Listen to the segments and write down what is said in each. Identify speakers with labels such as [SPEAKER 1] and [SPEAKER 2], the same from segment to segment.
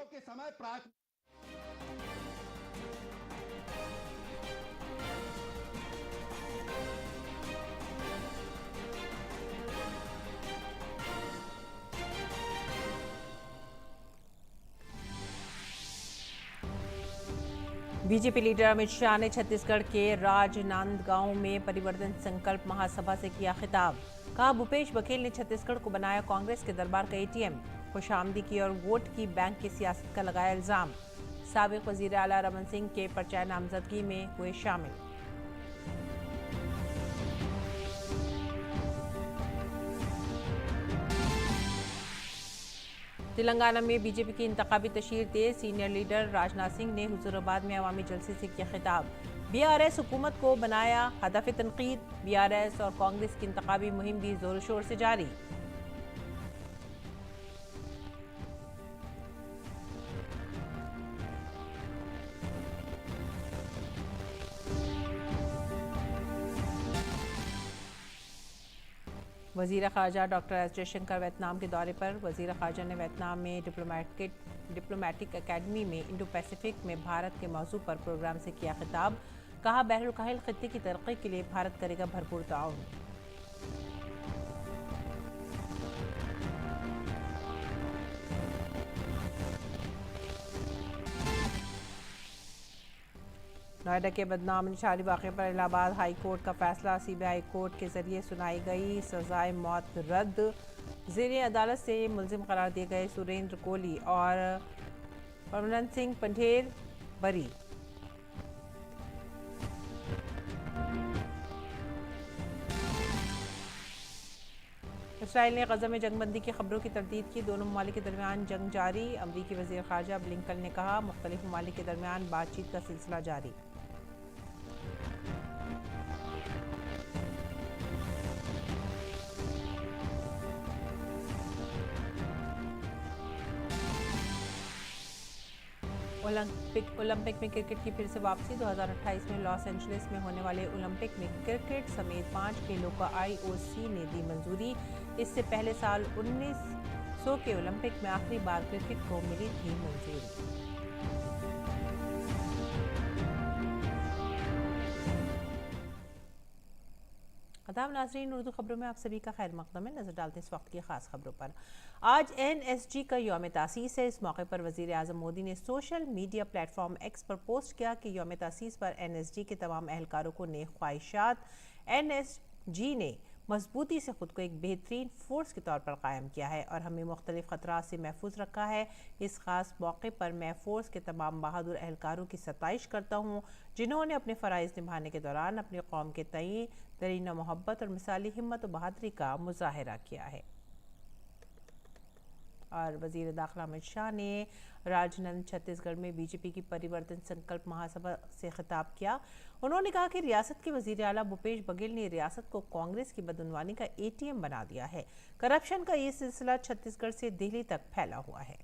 [SPEAKER 1] चुनाव के समय प्राथमिक
[SPEAKER 2] बीजेपी लीडर अमित शाह ने छत्तीसगढ़ के राजनांदगांव में परिवर्तन संकल्प महासभा से किया खिताब। कहा, भूपेश बघेल ने छत्तीसगढ़ को बनाया कांग्रेस के दरबार का एटीएम। खुशामदी की और वोट की बैंक की सियासत का लगाया इल्जाम। साबिक वजीर आला रमन सिंह के पर्चा नामजदगी में हुए शामिल। तेलंगाना में बीजेपी की इंतखाबी तशहीर तेज। सीनियर लीडर राजनाथ सिंह ने हुजूराबाद में अवामी जलसे से किया खिताब। बीआरएस हुकूमत को बनाया हदफ तनकीद। बीआरएस और कांग्रेस की इंतखाबी मुहिम भी जोर शोर से जारी। वजीर खारजा डॉक्टर एस जयशंकर वियतनाम के दौरे पर। वजीर खारजा ने वियतनाम में डिप्लोमेटिक एकेडमी में इंडो पैसिफिक में भारत के मौजू पर प्रोग्राम से किया खिताब। कहा, बहरुल खित्ते की तरक्की के लिए भारत करेगा भरपूर ताउन। नोएडा के बदनाम निशानी वाक़े पर इलाहाबाद हाई कोर्ट का फैसला। सीबीआई कोर्ट के जरिए सुनाई गई सजाए मौत रद्द। ज़ेरे अदालत से मुलजिम करार दिए गए सुरेंद्र कोहली और परमनंत सिंह पंढेर बरी। इसराइल ने गजा में जंगबंदी की खबरों की तरदीद की। दोनों ममालिक के दरमियान जंग जारी। अमरीकी वज़ीर ख़ारजा ब्लिंकन ने कहा, मुख्तलिफ ममालिक के दरमियान बातचीत का सिलसिला जारी। ओलंपिक में क्रिकेट की फिर से वापसी। 2028 में लॉस एंजलिस में होने वाले ओलंपिक में क्रिकेट समेत 5 खेलों का आईओसी ने दी मंजूरी। इससे पहले साल 1900 के ओलंपिक में आखिरी बार क्रिकेट को मिली थी मंजूरी। आदाब नाज़रीन, उर्दू खबरों में आप सभी का खैर मकदम है। नजर डालते हैं इस वक्त की खास खबरों पर। आज एनएसजी का यौम तासीस है। इस मौके पर वज़ीर आज़म मोदी ने सोशल मीडिया प्लेटफॉर्म एक्स पर पोस्ट किया कि यौम तासीस पर एनएसजी के तमाम एहलकारों को नेक ख्वाहिशात। एनएसजी ने मजबूती से ख़ुद को एक बेहतरीन फोर्स के तौर पर कायम किया है और हमें मुख्तलिफ ख़तरात से महफूज रखा है। इस ख़ास मौके पर मैं फ़ोर्स के तमाम बहादुर एहलकारों की सताइश करता हूँ, जिन्होंने अपने फ़राइज़ निभाने के दौरान अपनी कौम के तई दरीना मोहब्बत और मिसाली हिम्मत और बहादुरी का मुजाहिरा किया है। और वज़ीर दाखिला अमित शाह ने राजनांदगांव छत्तीसगढ़ में बीजेपी की परिवर्तन संकल्प महासभा से खिताब किया। उन्होंने कहा कि रियासत के वज़ीर आला भूपेश बघेल ने रियासत को कांग्रेस की बदनवानी का एटीएम बना दिया है। करप्शन का ये सिलसिला छत्तीसगढ़ से दिल्ली तक फैला हुआ है।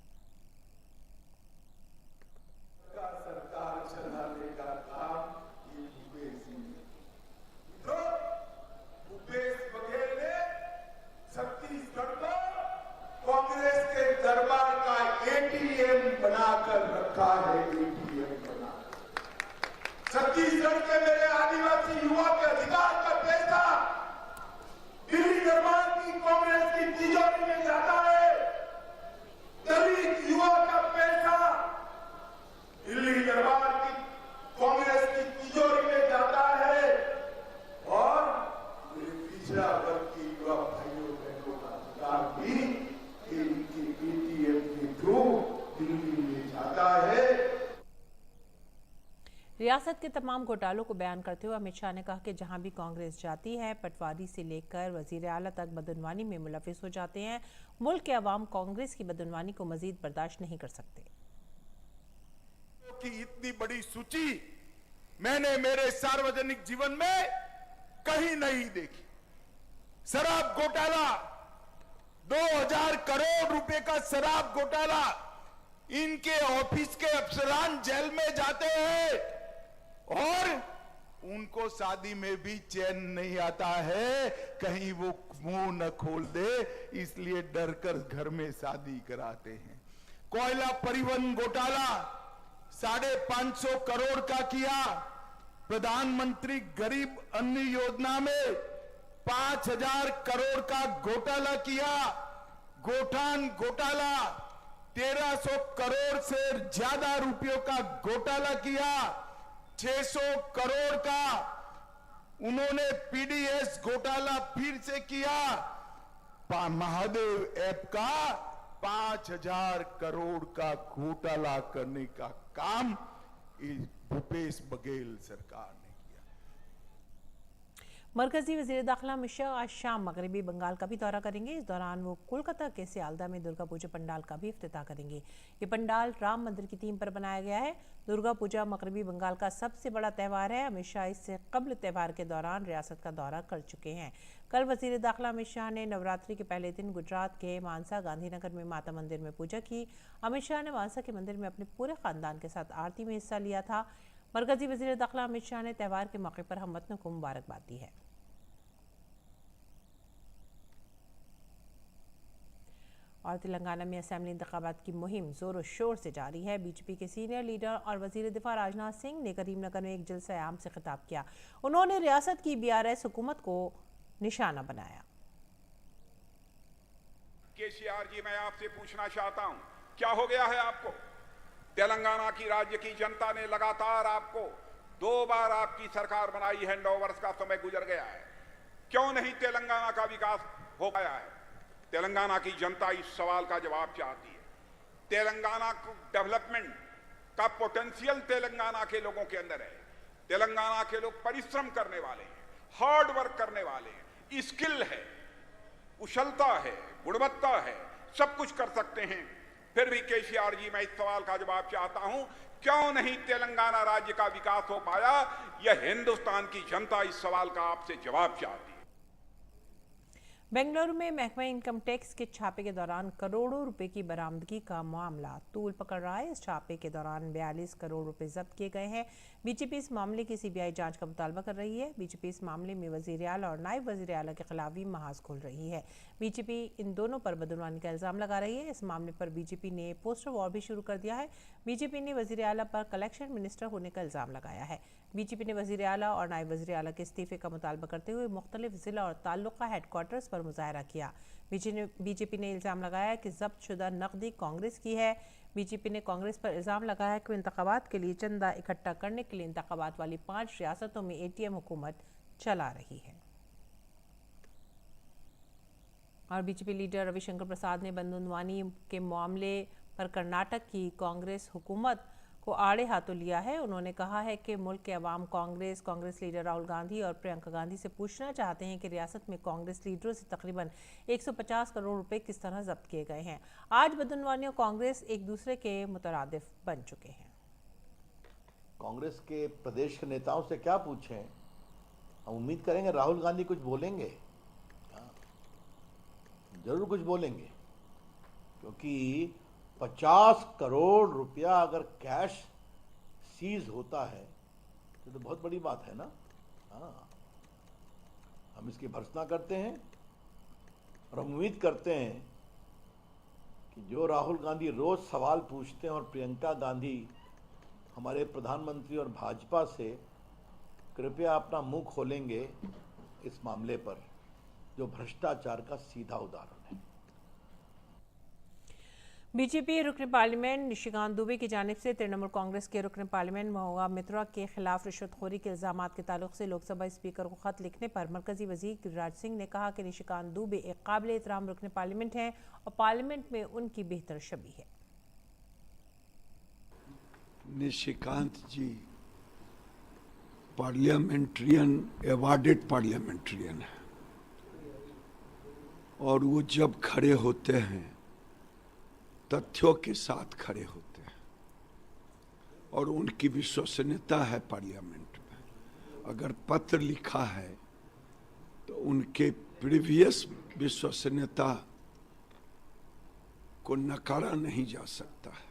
[SPEAKER 3] कांग्रेस के दरबार का एटीएम बनाकर रखा है। एटीएम बना छत्तीसगढ़ के मेरे आदिवासी युवा के अधिकार का पैसा दिल्ली दरबार की कांग्रेस की तिजोरी में जाता है। दलित युवा का पैसा दिल्ली दरबार की कांग्रेस की तिजोरी में जाता है और मेरे पिछड़ा वर्ग की युवा भाइयों बहनों का अधिकार भी
[SPEAKER 2] रियासत के तमाम घोटालों को बयान करते हुए अमित शाह ने कहा कि जहां भी कांग्रेस जाती है, पटवारी से लेकर वजीर आला तक बदनवानी में मुलविस हो जाते हैं। मुल्क के अवाम कांग्रेस की बदनवानी को मजीद बर्दाश्त नहीं कर सकते।
[SPEAKER 3] कि इतनी बड़ी सूची मैंने मेरे सार्वजनिक जीवन में कहीं नहीं देखी। शराब घोटाला, 2000 करोड़ रुपए का शराब घोटाला, इनके ऑफिस के अफसरान जेल में जाते हैं और उनको शादी में भी चैन नहीं आता है, कहीं वो मुंह न खोल दे, इसलिए डर कर घर में शादी कराते हैं। कोयला परिवहन घोटाला 550 करोड़ का किया। प्रधानमंत्री गरीब अन्न योजना में 5000 करोड़ का घोटाला किया। गोठान घोटाला 1300 करोड़ से ज्यादा रुपयों का घोटाला किया। 600 करोड़ का उन्होंने पीडीएस घोटाला फिर से किया। महादेव ऐप का 5000 करोड़ का घोटाला करने का काम भूपेश बघेल सरकार ने किया।
[SPEAKER 2] मरकजी वजीर दाखिला अमित शाह आज शाम मगरबी बंगाल का भी दौरा करेंगे। इस दौरान वो कोलकाता के सियालदा में दुर्गा पूजा पंडाल का भी इफ्तिताह करेंगे। ये पंडाल राम मंदिर की थीम पर बनाया गया है। दुर्गा पूजा मगरबी बंगाल का सबसे बड़ा त्यौहार है। अमित शाह इससे कबल त्यौहार के दौरान रियासत का दौरा कर चुके हैं। कल वजीर दाखिला अमित शाह ने नवरात्रि के पहले दिन गुजरात के मानसा गांधीनगर में माता मंदिर में पूजा की। अमित शाह ने मानसा के मंदिर में अपने पूरे खानदान के साथ आरती में हिस्सा लिया था। मरकजी वजीर दाखिला अमित शाह ने त्यौहार के मौके पर हमवतनों को मुबारकबाद दी है। और तेलंगाना में असेंबली इंतखाबात की मुहिम जोरों शोर से जारी है। बीजेपी के सीनियर लीडर और वजीर दिफा राजनाथ सिंह ने करीमनगर में एक जलसा आम से खिताब किया। उन्होंने रियासत की बीआरएस हुकूमत को निशाना बनाया।
[SPEAKER 1] केसीआर जी, मैं आपसे पूछना चाहता हूं, क्या हो गया है आपको? तेलंगाना की राज्य की जनता ने लगातार आपको 2 बार आपकी सरकार बनाई है। 9 वर्ष का समय गुजर गया है। क्यों नहीं तेलंगाना का विकास हो पाया है? तेलंगाना की जनता इस सवाल का जवाब चाहती है। तेलंगाना को डेवलपमेंट का पोटेंशियल तेलंगाना के लोगों के अंदर है। तेलंगाना के लोग परिश्रम करने वाले हैं, हार्ड वर्क करने वाले हैं, स्किल है, कुशलता है, गुणवत्ता है, सब कुछ कर सकते हैं। फिर भी केसीआर जी, मैं इस सवाल का जवाब चाहता हूं, क्यों नहीं तेलंगाना राज्य का विकास हो पाया? यह हिंदुस्तान की जनता इस सवाल का आपसे जवाब चाहती है।
[SPEAKER 2] बेंगलुरु में महकमा इनकम टैक्स के छापे के दौरान करोड़ों रुपए की बरामदगी का मामला तूल पकड़ रहा है। इस छापे के दौरान 42 करोड़ रुपए जब्त किए गए हैं। बीजेपी इस मामले की सीबीआई जांच का मुतालबा कर रही है। बीजेपी इस मामले में वजीर आला और नायब वजीर आला के खिलाफ भी महाज खोल रही है। बीजेपी इन दोनों पर बदनवानी का इल्जाम लगा रही है। इस मामले पर बीजेपी ने पोस्टर वॉर भी शुरू कर दिया है। बीजेपी ने वजीर आला पर कलेक्शन मिनिस्टर होने का इल्जाम लगाया है। बीजेपी ने वजीर आला और नायब वजीर आला के इस्तीफे का मुतालबा करते हुए मुख्तलिफ जिला और ताल्लुका हेडक्वार्टर्स पर मुजाहरा किया। बीजेपी ने इल्जाम लगाया कि जब्त शुदा नकदी कांग्रेस की है। बीजेपी ने कांग्रेस पर इल्जाम लगाया कि वो इंतखाबात के लिए चंदा इकट्ठा करने के लिए इंतखाबात वाली 5 रियासतों में एटीएम हुकूमत चला रही है। और बीजेपी लीडर रविशंकर प्रसाद ने बदनवानी के मामले पर कर्नाटक की कांग्रेस हुकूमत को आड़े हाथों लिया है। उन्होंने कहा है कि मुल्क के अवाम कांग्रेस लीडर राहुल गांधी और प्रियंका गांधी से पूछना चाहते हैं कि रियासत में कांग्रेस लीडरों से तकरीबन 150 करोड़ रुपए किस तरह जब्त किए गए हैं। आज बदनवानी और कांग्रेस एक दूसरे के मुतरादिफ बन चुके हैं।
[SPEAKER 4] कांग्रेस के प्रदेश के नेताओं से क्या पूछें? हम उम्मीद करेंगे राहुल गांधी कुछ बोलेंगे, जरूर कुछ बोलेंगे, क्योंकि 50 करोड़ रुपया अगर कैश सीज होता है तो बहुत बड़ी बात है ना। हाँ, हम इसकी भर्त्सना करते हैं और हम उम्मीद करते हैं कि जो राहुल गांधी रोज सवाल पूछते हैं और प्रियंका गांधी हमारे प्रधानमंत्री और भाजपा से कृपया अपना मुंह खोलेंगे इस मामले पर, जो भ्रष्टाचार का सीधा उदाहरण है।
[SPEAKER 2] बीजेपी रुकन पार्लियामेंट निशिकांत दुबे की जानिब से तृणमूल कांग्रेस के रुकन पार्लियामेंट महबूबा मित्रा के खिलाफ रिश्वतखोरी के इल्जामात के ताल्लुक से लोकसभा स्पीकर को खत लिखने पर मरकजी वजीर गिरिराज सिंह ने कहा कि निशिकांत दुबे एक काबिल एहतराम रुकन पार्लियामेंट हैं और पार्लियामेंट में उनकी बेहतर छवि है।
[SPEAKER 5] निशिकांत जी पार्लियामेंट्रियन, अवार्डेड पार्लियामेंट्रियन है और वो जब खड़े होते हैं तथ्यों के साथ खड़े होते हैं और उनकी विश्वसनीयता है पार्लियामेंट में। अगर पत्र लिखा है तो उनके प्रीवियस विश्वसनीयता को नकारा नहीं जा सकता है।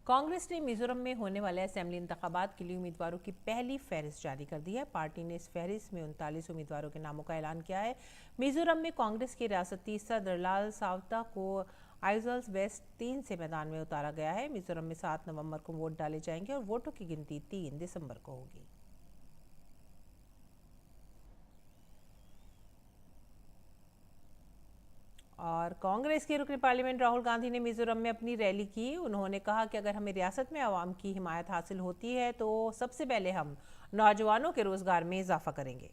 [SPEAKER 2] कांग्रेस ने मिजोरम में होने वाले असेंबली इंतखाबात के लिए उम्मीदवारों की पहली फहरिस्त जारी कर दी है। पार्टी ने इस फहरिस्त में 39 उम्मीदवारों के नामों का ऐलान किया है। मिजोरम में कांग्रेस के रियासती सदर लाल सावता को आइजल्स वेस्ट 3 से मैदान में उतारा गया है। मिजोरम में 7 नवंबर को वोट डाले जाएंगे और वोटों की गिनती 3 दिसंबर को होगी। और कांग्रेस के रुकन पार्लियामेंट राहुल गांधी ने मिजोरम में अपनी रैली की। उन्होंने कहा कि अगर हमें रियासत में आवाम की हिमायत हासिल होती है तो सबसे पहले हम नौजवानों के रोजगार में इजाफा करेंगे।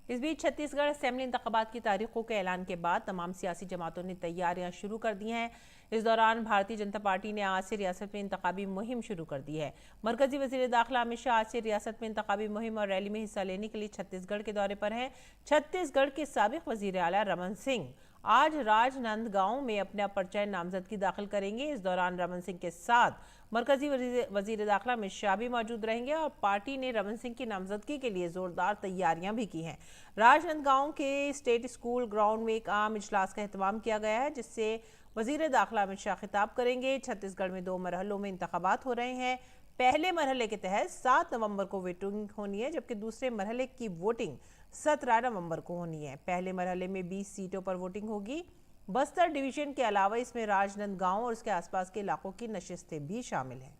[SPEAKER 2] इस बीच छत्तीसगढ़ असेंबली इंतखाबात की तारीखों के ऐलान के बाद तमाम सियासी जमातों ने तैयारियां शुरू कर दी हैं। इस दौरान भारतीय जनता पार्टी ने आज से रियासत में इंतखाबी मुहिम शुरू कर दी है। मरकजी वजीर दाखिला अमित शाह आज से रियासत में इंतखाबी मुहिम और रैली में हिस्सा लेने के लिए छत्तीसगढ़ के दौरे पर हैं। छत्तीसगढ़ के साबिक वजीर आला रमन सिंह आज राजनांदगांव में अपना पर्चा नामजदगी दाखिल करेंगे। इस दौरान रमन सिंह के साथ मरकजी वजीर दाखिला अमित शाह भी मौजूद रहेंगे और पार्टी ने रमन सिंह की नामजदगी के लिए जोरदार तैयारियां भी की हैं। राजनांदगांव के स्टेट स्कूल ग्राउंड में एक आम इजलास का एहतमाम किया गया है, जिससे वजीर दाखिला अमित शाह खिताब करेंगे। छत्तीसगढ़ में 2 मरहलों में इंतखाबात हो रहे हैं। पहले मरहले के तहत 7 नवंबर को वोटिंग होनी है, जबकि दूसरे मरहले की वोटिंग 17 नवंबर को होनी है। पहले मरहले में 20 सीटों पर वोटिंग होगी। बस्तर डिवीजन के अलावा इसमें राजनांदगांव और उसके आसपास के इलाकों की नशिस्तें भी शामिल हैं।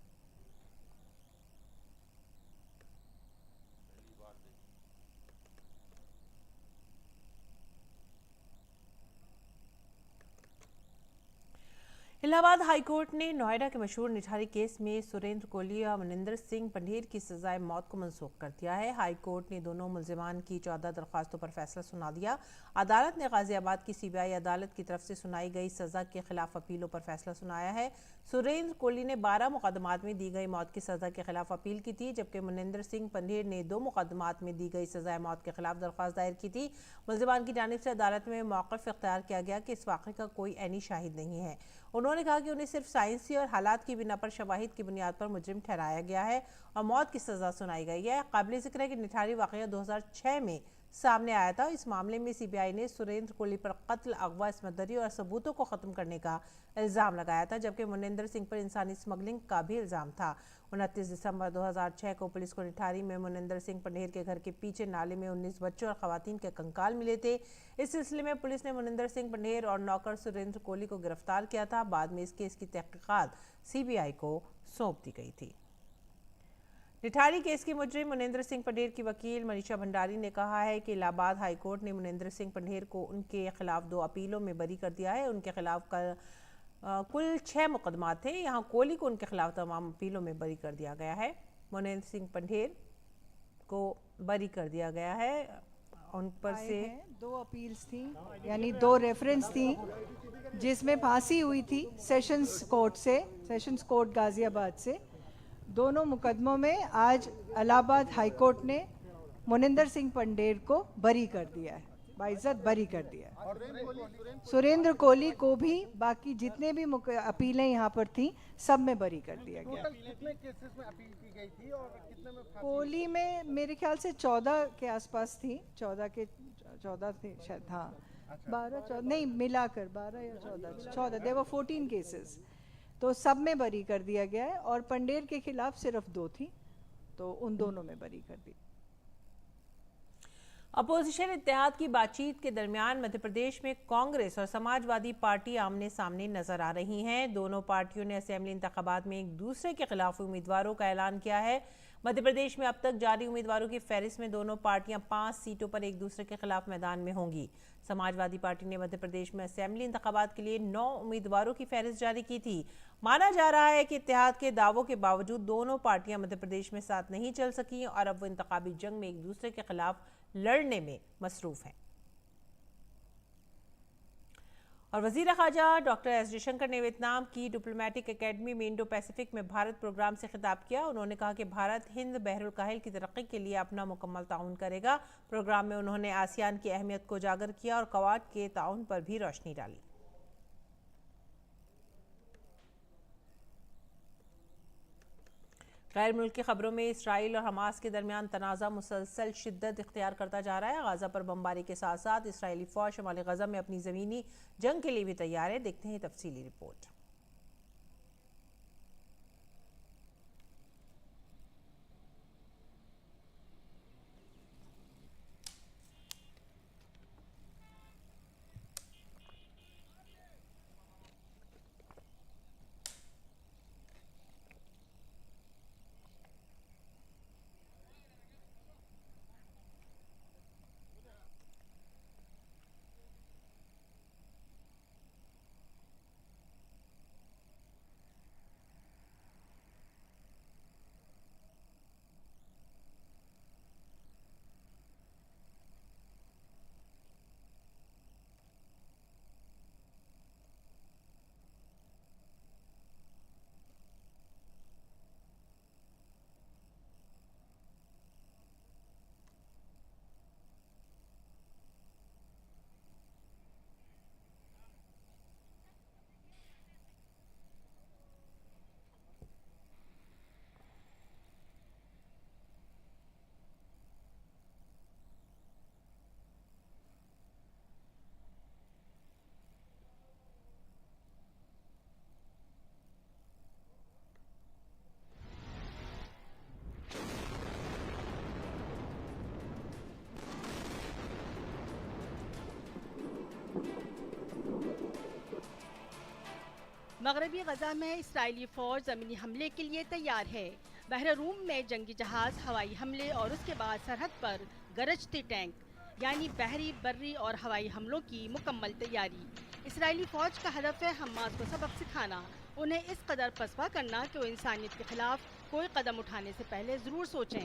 [SPEAKER 2] इलाहाबाद हाईकोर्ट ने नोएडा के मशहूर निठारी केस में सुरेंद्र कोहली और मनिंदर सिंह पंढेर की सजाए मौत को मनसूख कर दिया है। हाईकोर्ट ने दोनों मुलजिमान की 14 दरख्वास्तों पर फैसला सुना दिया। अदालत ने गाजियाबाद की सीबीआई अदालत की तरफ से सुनाई गई सजा के खिलाफ अपीलों पर फैसला सुनाया है। सुरेंद्र कोहली ने 12 मुकदमात में दी गई मौत की सजा के खिलाफ अपील की थी, जबकि मनिंदर सिंह पंढेर ने 2 मुकदमात में दी गई सजाए मौत के खिलाफ दरख्वास्त दायर की थी। मुलजिमान की जानिब से अदालत में मौक़िफ़ इख्तियार किया गया कि इस वाक़े का कोई ऐनी शाहिद नहीं है। उन्होंने कहा कि उन्हें सिर्फ साइंसी और हालात की बिना पर शवाहिद की बुनियाद पर मुजरिम ठहराया गया है और मौत की सजा सुनाई गई है। काबिल ज़िक्र है कि निठारी वाक़या 2006 में सामने आया था। इस मामले में सीबीआई ने सुरेंद्र कोहली पर कत्ल, अगवा, इस्मतदरी और सबूतों को ख़त्म करने का इल्ज़ाम लगाया था, जबकि मनिंदर सिंह पर इंसानी स्मगलिंग का भी इल्ज़ाम था। 29 दिसंबर 2006 को पुलिस को निठारी में मनिंदर सिंह पंढेर के घर के पीछे नाले में 19 बच्चों और खवातीन के कंकाल मिले थे। इस सिलसिले में पुलिस ने मनिंदर सिंह पंढेर और नौकर सुरेंद्र कोहली को गिरफ्तार किया था। बाद में इस केस की तहकीकात सीबीआई को सौंप दी गई थी। निठारी केस की मुजरिम मनिंदर सिंह पंढेर की वकील मनीषा भंडारी ने कहा है कि इलाहाबाद हाईकोर्ट ने मनिंदर सिंह पंढेर को उनके खिलाफ 2 अपीलों में बरी कर दिया है। उनके खिलाफ कुल 6 मुकदमात थे। यहाँ कोहली को उनके खिलाफ तमाम अपीलों में बरी कर दिया गया है। मनिंदर सिंह पंढेर को बरी कर दिया गया है। उन पर से
[SPEAKER 6] 2 अपील्स थी, यानी 2 रेफरेंस थी, जिसमें फांसी हुई थी सेशंस कोर्ट गाजियाबाद से। दोनों मुकदमों में आज इलाहाबाद हाईकोर्ट ने मनिंदर सिंह पंढेर को बरी कर दिया है, बाइज्जत बरी कर दिया है। सुरेंद्र कोहली को भी बाकी जितने भी अपीलें यहाँ पर थी सब में बरी कर दिया गया।
[SPEAKER 7] कितने केसेस में अपील की गई थी और कितने में फांसी?
[SPEAKER 6] कोहली में मेरे ख्याल से 14 के आसपास थी, 14 थे शायद, हाँ 12 नहीं मिलाकर 12 या 14 देयर वर 14 केसेस, तो सब में बरी कर दिया गया है। और पंढेर के खिलाफ सिर्फ 2 थी, तो उन दोनों में बरी कर दी।
[SPEAKER 2] अपोजिशन इत्तेहाद की बातचीत के दरमियान मध्य प्रदेश में कांग्रेस और समाजवादी पार्टी आमने सामने नजर आ रही हैं। दोनों पार्टियों ने असेंबली इंतखाबात में एक दूसरे के खिलाफ उम्मीदवारों का ऐलान किया है। मध्य प्रदेश में अब तक जारी उम्मीदवारों की फहरिस्त में दोनों पार्टियां 5 सीटों पर एक दूसरे के खिलाफ मैदान में होंगी। समाजवादी पार्टी ने मध्य प्रदेश में असेंबली इंतखाबात के लिए 9 उम्मीदवारों की फहरिस्त जारी की थी। माना जा रहा है कि इत्तेहाद के दावों के बावजूद दोनों पार्टियां मध्य प्रदेश में साथ नहीं चल सकी और अब वो इंतखाबी जंग में एक दूसरे के खिलाफ लड़ने में मसरूफ हैं। और वजीर ख़ारजा डॉक्टर एस जयशंकर ने वियतनाम की डिप्लोमेटिक एकेडमी में इंडो पैसिफिक में भारत प्रोग्राम से खिताब किया। उन्होंने कहा कि भारत हिंद बहरुल काहिल की तरक्की के लिए अपना मुकम्मल ताउन करेगा। प्रोग्राम में उन्होंने आसियान की अहमियत को उजागर किया और क्वाड के ताउन पर भी रोशनी डाली। गैर मुल्क की खबरों में इसराइल और हमास के दरमियान तनाज़ा मुसलसल शिद्दत इख्तियार करता जा रहा है। गाज़ा पर बमबारी के साथ साथ इसराइली फ़ौज शुमाली गज़ा में अपनी ज़मीनी जंग के लिए भी तैयार है। देखते हैं तफसीली रिपोर्ट।
[SPEAKER 8] मगरबी गजा में इसराइली फौज जमीनी हमले के लिए तैयार है। बहर रूम में जंगी जहाज, हवाई हमले और उसके बाद सरहद पर गरजते टैंक, यानी बहरी, बर्री और हवाई हमलों की मुकम्मल तैयारी। इसराइली फौज का हदफ है हमास को सबक सिखाना, उन्हें इस कदर पसपा करना कि वो इंसानियत के खिलाफ कोई कदम उठाने से पहले जरूर सोचें।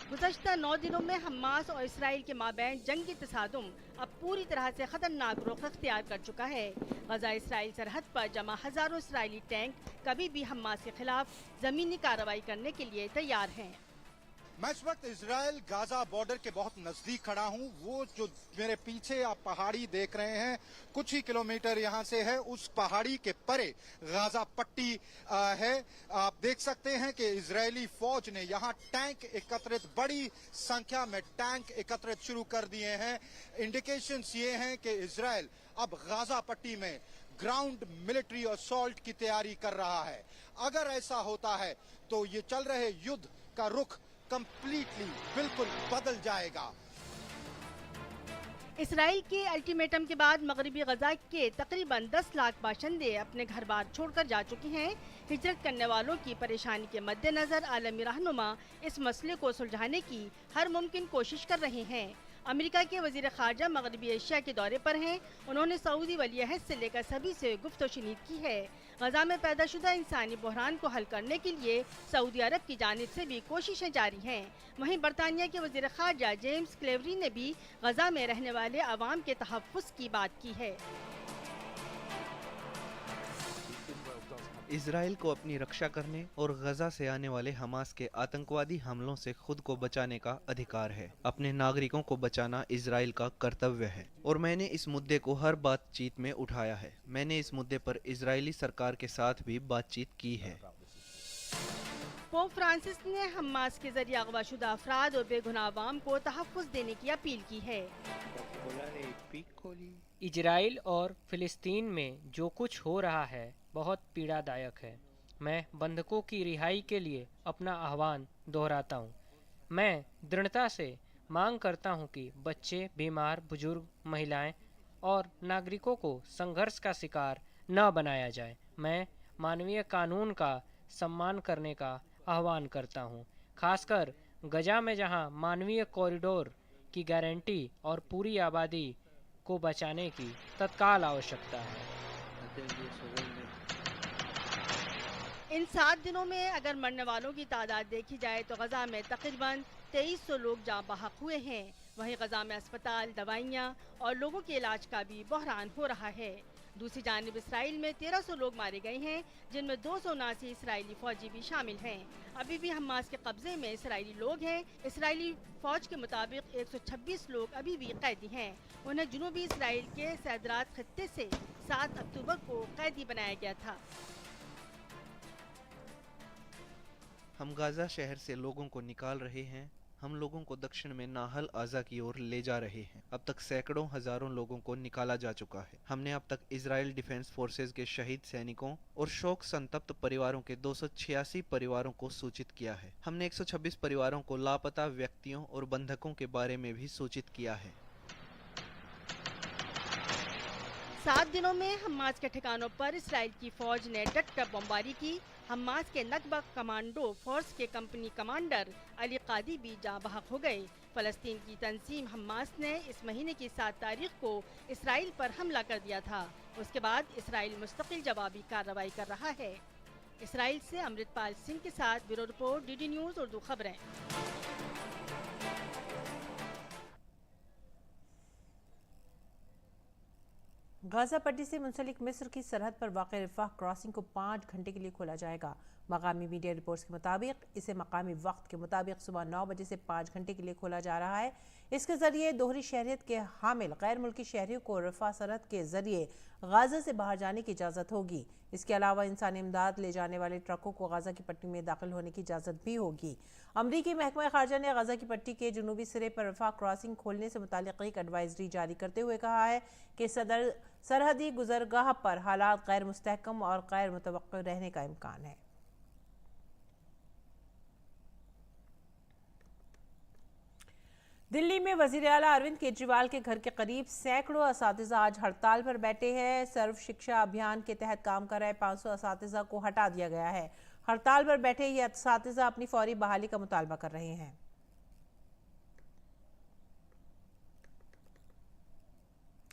[SPEAKER 8] गुज़श्ता 9 दिनों में हमास और इसराइल के माबैन जंगी तसादुम अब पूरी तरह से खतरनाक रुख अख्तियार कर चुका है। गजा इसराइल सरहद पर जमा हजारों इसराइली टैंक कभी भी हमास के खिलाफ जमीनी कार्रवाई करने के लिए तैयार हैं।
[SPEAKER 7] मैं इस वक्त इजराइल गाजा बॉर्डर के बहुत नजदीक खड़ा हूं। वो जो मेरे पीछे आप पहाड़ी देख रहे हैं, कुछ ही किलोमीटर यहां से है। उस पहाड़ी के परे गाजा पट्टी है। आप देख सकते हैं कि इजरायली फौज ने यहां टैंक एकत्रित, बड़ी संख्या में टैंक एकत्रित शुरू कर दिए हैं। इंडिकेशंस ये हैं कि इजराइल अब गाजा पट्टी में ग्राउंड मिलिट्री असॉल्ट की तैयारी कर रहा है। अगर ऐसा होता है तो ये चल रहे युद्ध का रुख कंप्लीटली बिल्कुल बदल जाएगा।
[SPEAKER 8] इसराइल के अल्टीमेटम के बाद मगरबी गजा के तकरीबन 10 लाख बाशिंदे अपने घर बार छोड़कर जा चुके हैं। हिजरत करने वालों की परेशानी के मद्देनजर आलमी रहनुमा इस मसले को सुलझाने की हर मुमकिन कोशिश कर रहे हैं। अमेरिका के वजीर खारजा मगरबी एशिया के दौरे पर हैं। उन्होंने सऊदी वली अहद से लेकर सभी से गुफ्तगू की है। गजा में पैदाशुदा इंसानी बहरान को हल करने के लिए सऊदी अरब की जानिब से भी कोशिशें जारी हैं। वहीं बरतानिया के वजीर खारजा जेम्स क्लेवरी ने भी गजा में रहने वाले अवाम के तहफ़्फ़ुज़ की बात की है।
[SPEAKER 9] इजराइल को अपनी रक्षा करने और गजा से आने वाले हमास के आतंकवादी हमलों से खुद को बचाने का अधिकार है। अपने नागरिकों को बचाना इजराइल का कर्तव्य है और मैंने इस मुद्दे को हर बातचीत में उठाया है। मैंने इस मुद्दे पर इजरायली सरकार के साथ भी बातचीत की है।
[SPEAKER 8] पोप फ्रांसिस ने हमास के जरिए अगवाशुदा अफराद और बेगुनाह अवाम को तहफ़्फ़ुज़ देने की अपील की है।
[SPEAKER 10] इजराइल और फिलिस्तीन में जो कुछ हो रहा है बहुत पीड़ादायक है। मैं बंधकों की रिहाई के लिए अपना आह्वान दोहराता हूँ। मैं दृढ़ता से मांग करता हूँ कि बच्चे, बीमार, बुजुर्ग, महिलाएं और नागरिकों को संघर्ष का शिकार न बनाया जाए। मैं मानवीय कानून का सम्मान करने का आह्वान करता हूँ, खासकर गजा में जहाँ मानवीय कॉरिडोर की गारंटी और पूरी आबादी को बचाने की तत्काल आवश्यकता है।
[SPEAKER 8] इन 7 दिनों में अगर मरने वालों की तादाद देखी जाए तो गजा में तकरीबन 2300 लोग जाँ बहक हुए हैं। वहीं गजा में अस्पताल, दवाइयाँ और लोगों के इलाज का भी बहरान हो रहा है। दूसरी जानिब इसराइल में 1300 लोग मारे गए हैं, जिनमें 279 इसराइली फौजी भी शामिल हैं। अभी भी हमास के कब्जे में इसराइली लोग हैं। इसराइली फौज के मुताबिक 126 लोग अभी भी कैदी हैं। उन्हें जुनूबी इसराइल के सैदरात खत्ते से 7 अक्टूबर को कैदी बनाया गया था।
[SPEAKER 9] हम गाजा शहर से लोगों को निकाल रहे हैं। हम लोगों को दक्षिण में नाहल आजा की ओर ले जा रहे हैं। अब तक सैकड़ों हजारों लोगों को निकाला जा चुका है। हमने अब तक इजराइल डिफेंस फोर्सेज के शहीद सैनिकों और शोक संतप्त परिवारों के 286 परिवारों को सूचित किया है। हमने 126 परिवारों को लापता व्यक्तियों और बंधकों के बारे में भी सूचित किया है।
[SPEAKER 8] 7 दिनों में हमास के ठिकानों पर इसराइल की फौज ने डटकर बमबारी की। हमास के नकबा कमांडो फोर्स के कंपनी कमांडर अली कादी भी जाँ बहक हो गए। फलस्तीन की तंजीम हमास ने इस महीने की 7 तारीख को इसराइल पर हमला कर दिया था। उसके बाद इसराइल मुस्तकिल जवाबी कार्रवाई कर रहा है। इसराइल से अमृतपाल सिंह के साथ bureau report, DD news Urdu खबरें।
[SPEAKER 2] गाजा पट्टी से मुंसलिक मिस्र की सरहद पर वाक़ रफ़ाह क्रॉसिंग को 5 घंटे के लिए खोला जाएगा। मकामी मीडिया रिपोर्ट्स के मुताबिक इसे मकामी वक्त के मुताबिक सुबह 9 बजे से 5 घंटे के लिए खोला जा रहा है। इसके ज़रिए दोहरी शहरियत के हामिल गैर मुल्की शहरियों को रफ़ा सरहद के ज़रिए गाजा से बाहर जाने की इजाज़त होगी। इसके अलावा इंसानी इमदाद ले जाने वाले ट्रकों को गाजा की पट्टी में दाखिल होने की इजाज़त भी होगी। अमरीकी महकमा खारजा ने गाजा की पट्टी के जुनूबी सिरे पर रफ़ा क्रॉसिंग खोलने से मुतालिक एक एडवाइजरी जारी करते हुए कहा है कि सरहदी गुजरगाह पर हालात गैर मुस्तहकम और गैर मुतवक्किल रहने का इम्कान है। दिल्ली में वज़ीर आला अरविंद केजरीवाल के घर के करीब सैकड़ों असातिज़ा आज हड़ताल पर बैठे हैं। सर्व शिक्षा अभियान के तहत काम कर रहे 500 असातिज़ा को हटा दिया गया है। हड़ताल पर बैठे ये असातिज़ा अपनी फौरी बहाली का मुतालबा कर रहे हैं।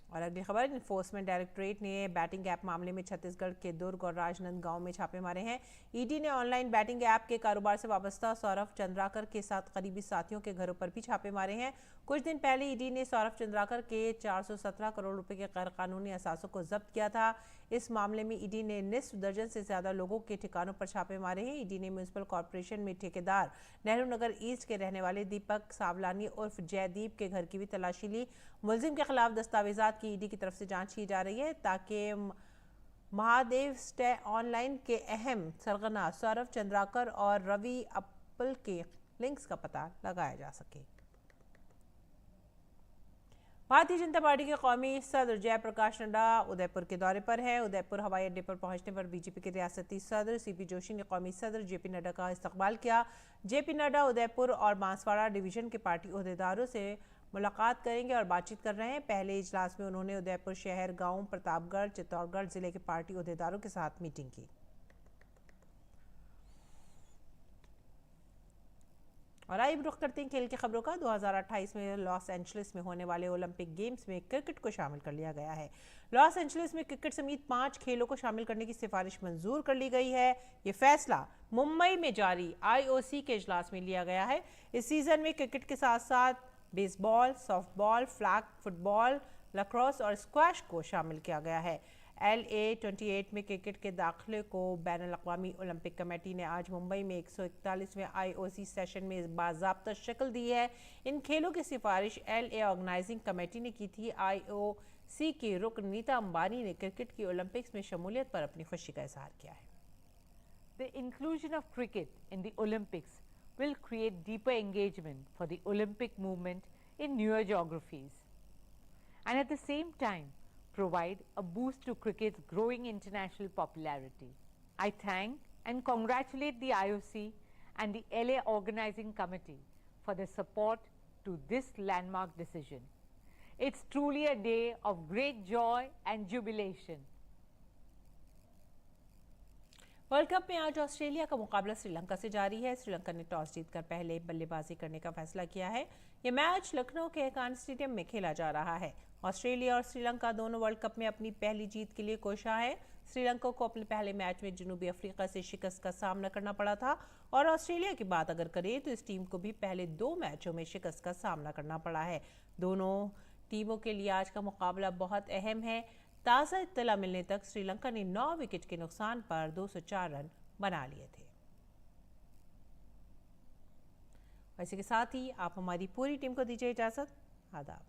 [SPEAKER 2] और अगली खबर, इन्फोर्समेंट डायरेक्टरेट ने बैटिंग ऐप मामले में छत्तीसगढ़ के दुर्ग और राजनांदगांव में छापे मारे हैं। ईडी ने ऑनलाइन बैटिंग ऐप के कारोबार से वाबस्ता सौरभ चंद्राकर के साथ करीबी साथियों के घरों पर भी छापे मारे हैं। कुछ दिन पहले ईडी ने सौरभ चंद्राकर के 417 करोड़ रुपए के गैर कानूनी असासों को जब्त किया था। इस मामले में ईडी ने निस्फ दर्जन से ज्यादा लोगों के ठिकानों पर छापे मारे हैं। ईडी ने म्यूनिसिपल कॉर्पोरेशन में ठेकेदार नेहरू नगर ईस्ट के रहने वाले दीपक सावलानी उर्फ जयदीप के घर की भी तलाशी ली। मुलजिम के खिलाफ दस्तावेजात की ईडी की तरफ से जांच की जा रही है ताकि महादेव स्टे ऑनलाइन के अहम सरगना सौरभ चंद्राकर और रवि अप्पल के लिंक्स का पता लगाया जा सके। भारतीय जनता पार्टी के कौमी सदर जयप्रकाश नड्डा उदयपुर के दौरे पर हैं। उदयपुर हवाई अड्डे पर पहुंचने पर बीजेपी के रियासती सदर सीपी जोशी ने कौमी सदर जेपी नड्डा का इस्तकबाल किया। जेपी नड्डा उदयपुर और बांसवाड़ा डिवीजन के पार्टी अहदेदारों से मुलाकात करेंगे और बातचीत कर रहे हैं। पहले इजलास में उन्होंने उदयपुर शहर, गांव, प्रतापगढ़, चित्तौड़गढ़ जिले के पार्टी अहदेदारों के साथ मीटिंग की। और आइए रुख करते हैं खेल की खबरों का। 2028 में लॉस एंजलिस में होने वाले ओलंपिक गेम्स में क्रिकेट को शामिल कर लिया गया है। लॉस एंजलिस में क्रिकेट समेत 5 खेलों को शामिल करने की सिफारिश मंजूर कर ली गई है। ये फैसला मुंबई में जारी IOC के इजलास में लिया गया है। इस सीजन में क्रिकेट के साथ साथ baseball, softball, flag football, lacrosse और स्क्वैश को शामिल किया गया है। LA28 में क्रिकेट के दाखिले को बैनुल-अक़वामी ओलंपिक कमेटी ने आज मुंबई में 141वें IOC सेशन में बाज़ाब्ता शक्ल दी है। इन खेलों की सिफारिश LA ऑर्गेनाइजिंग कमेटी ने की थी। IOC की रुकन नीता अंबानी ने क्रिकेट की ओलंपिक्स में शमूलियत पर अपनी खुशी का इजहार किया है।
[SPEAKER 11] The inclusion of cricket in the Olympics will create deeper engagement for the Olympic movement in newer geographies and at the same time provide a boost to cricket's growing international popularity. I thank and congratulate the IOC and the LA Organizing Committee for their support to this landmark decision. It's truly a day of great joy and jubilation.
[SPEAKER 2] World cup में आज Australia का मुकाबला श्रीलंका से जारी है। श्रीलंका ने toss जीतकर पहले बल्लेबाजी करने का फैसला किया है। ये मैच लखनऊ के एकान स्टेडियम में खेला जा रहा है। ऑस्ट्रेलिया और श्रीलंका दोनों वर्ल्ड कप में अपनी पहली जीत के लिए कोशा है। श्रीलंका को अपने पहले मैच में जनूबी अफ्रीका से शिकस्त का सामना करना पड़ा था और ऑस्ट्रेलिया की बात अगर करें तो इस टीम को भी पहले 2 मैचों में शिकस्त का सामना करना पड़ा है। दोनों टीमों के लिए आज का मुकाबला बहुत अहम है। ताज़ा इत्तला मिलने तक श्रीलंका ने 9 विकेट के नुकसान पर 204 रन बना लिए थे। इसी के साथ ही आप हमारी पूरी टीम को दीजिए इजाज़त। आदाब।